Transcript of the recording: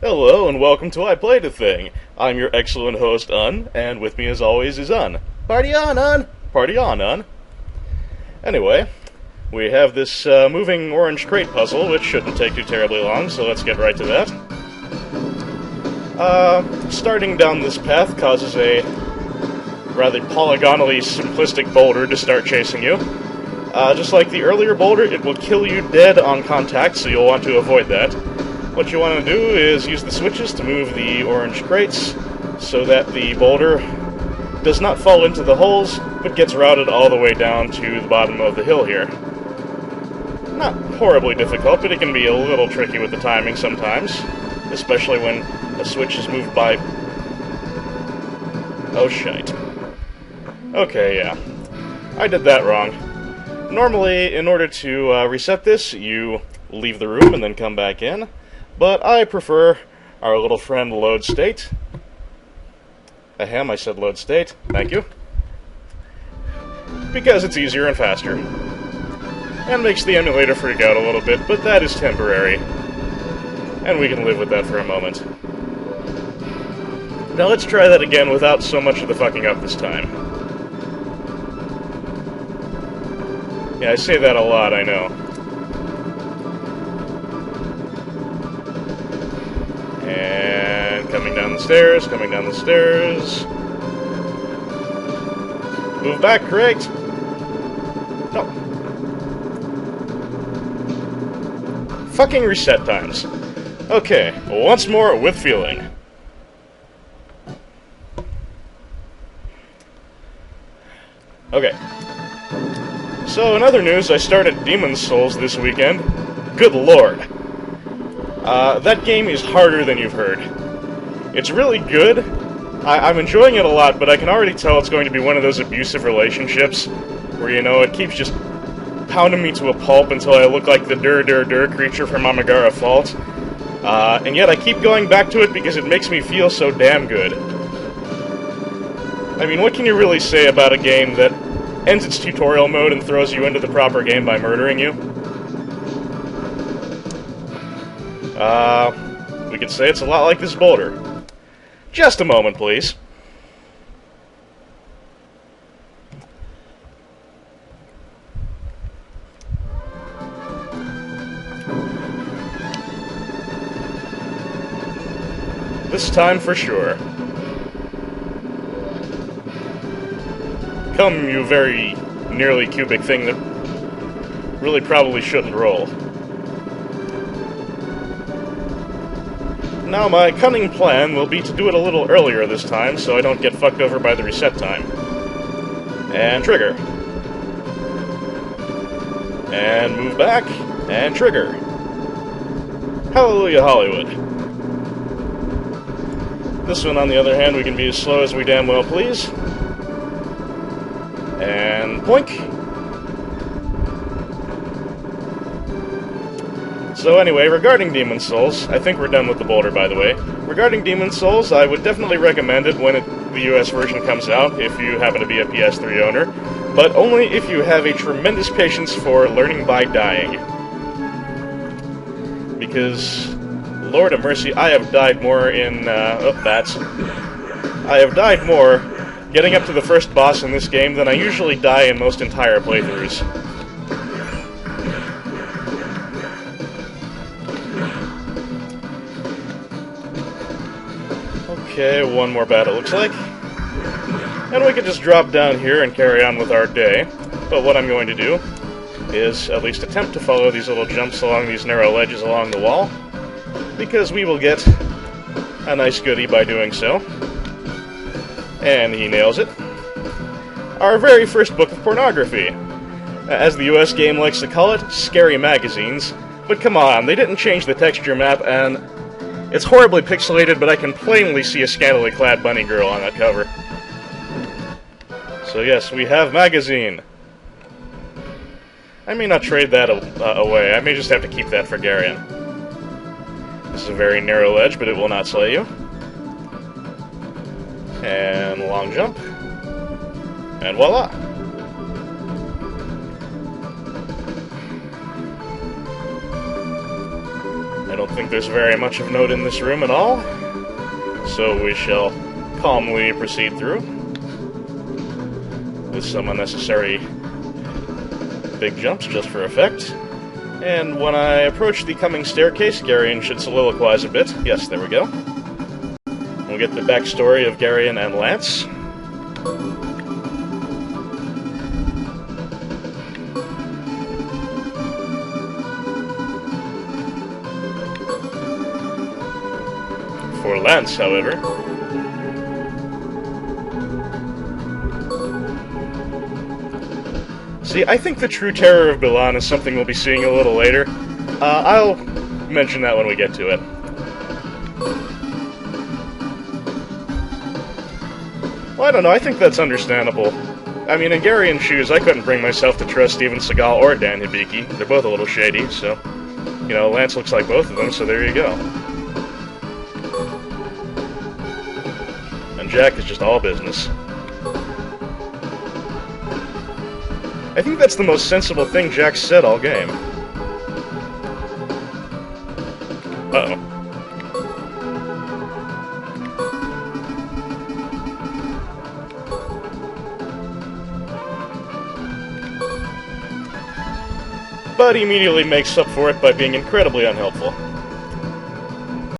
Hello and welcome to I Played a Thing. I'm your excellent host, Un, and with me as always is Un. Party on, Un! Party on, Un! Anyway, we have this moving orange crate puzzle, which shouldn't take too terribly long, so let's get right to that. Starting down this path causes a rather polygonally simplistic boulder to start chasing you. Just like the earlier boulder, it will kill you dead on contact, so you'll want to avoid that. What you want to do is use the switches to move the orange crates so that the boulder does not fall into the holes, but gets routed all the way down to the bottom of the hill here. Not horribly difficult, but it can be a little tricky with the timing sometimes, especially when a switch is moved by... Oh, shite. Okay, yeah. I did that wrong. Normally, in order to reset this, you leave the room and then come back in. But I prefer our little friend load state. Ahem, I said load state. Thank you. Because it's easier and faster. And makes the emulator freak out a little bit, but that is temporary. And we can live with that for a moment. Now let's try that again without so much of the fucking up this time. Yeah, I say that a lot, I know. And coming down the stairs, coming down the stairs. Move back, correct. No. Fucking reset times. Okay, once more with feeling. Okay. So, in other news, I started Demon's Souls this weekend. Good lord. That game is harder than you've heard. It's really good. I'm enjoying it a lot, but I can already tell it's going to be one of those abusive relationships where, you know, it keeps just pounding me to a pulp until I look like the dur creature from Amagara Fault. And yet I keep going back to it because it makes me feel so damn good. I mean, what can you really say about a game that ends its tutorial mode and throws you into the proper game by murdering you? We could say it's a lot like this boulder. Just a moment, please. This time for sure. Come, you very nearly cubic thing that really probably shouldn't roll. Now, my cunning plan will be to do it a little earlier this time, so I don't get fucked over by the reset time. And trigger. And move back, and trigger. Hallelujah, Hollywood. This one, on the other hand, we can be as slow as we damn well please. And poink. So anyway, regarding Demon's Souls, I think we're done with the boulder, by the way. Regarding Demon's Souls, I would definitely recommend it when the US version comes out, if you happen to be a PS3 owner, but only if you have a tremendous patience for learning by dying. Because, Lord of mercy, I have died more in, bats. I have died more getting up to the first boss in this game than I usually die in most entire playthroughs. Okay, one more bat it looks like. And we could just drop down here and carry on with our day. But what I'm going to do is at least attempt to follow these little jumps along these narrow ledges along the wall, because we will get a nice goodie by doing so. And he nails it. Our very first book of pornography. As the US game likes to call it, scary magazines. But come on, they didn't change the texture map, and it's horribly pixelated, but I can plainly see a scantily clad bunny girl on that cover. So yes, we have magazine. I may not trade that away. I may just have to keep that for Garion. This is a very narrow ledge, but it will not slay you. And long jump. And voila! I don't think there's very much of note in this room at all, so we shall calmly proceed through with some unnecessary big jumps just for effect. And when I approach the coming staircase, Garion should soliloquize a bit. Yes, there we go. We'll get the backstory of Garion and Lance. For Lance, however, see, I think the true terror of Bilan is something we'll be seeing a little later. I'll mention that when we get to it. Well, I don't know, I think that's understandable. I mean, in Garion's shoes, I couldn't bring myself to trust Steven Seagal or Dan Hibiki. They're both a little shady, so, you know, Lance looks like both of them, so there you go. And Jack is just all business. I think that's the most sensible thing Jack said all game. Uh-oh. But he immediately makes up for it by being incredibly unhelpful.